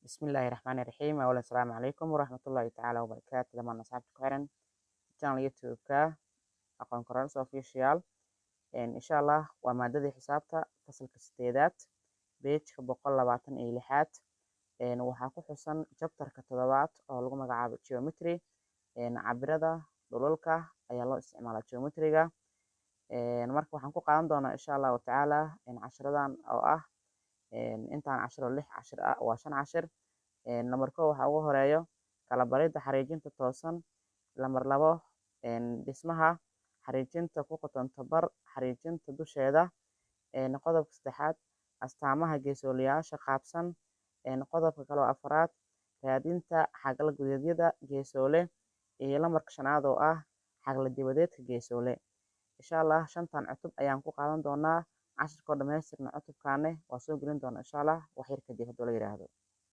بسم الله الرحمن الرحيم أولا السلام عليكم ورحمة الله تعالى وبركاته لما أصحابك كحرن channel يوتيوب ka aqoon kororso official إن شاء الله ومادة حسابتا فصل كستيدات بيج بقول لبعتن إلى لحات إن وحكو حسن chapter كتدبات أو لغة مجعب geometry إن عبردا دلولكا أي الله استعمال geometry إن مركب حنكو قام دونا إن شاء الله تعالى إن عشرة أو إن أنت عن عشرة لح عشر وعشان عشر number kow waxaa ugu horeeyo kala baridda xariijinta toosan. Lambar labo dhismaha xariijinta ku qotonta bar xariijinta dusheeda. Qodobka saddexaad astaamaha geesooliyaasha qaabsan. Qodobka kale oo afraad raadinta xagla gudeedyada geesoole. Iyo lambarka shanaad oo ah xagla dibadeedka geesoole. Insha Allah shantan cutub ayaan ku qaadan doonaa cashirkoo dhammaystirna cutubkaane waa soo gelin doona insha Allah wax yar kadib haddii la yiraahdo.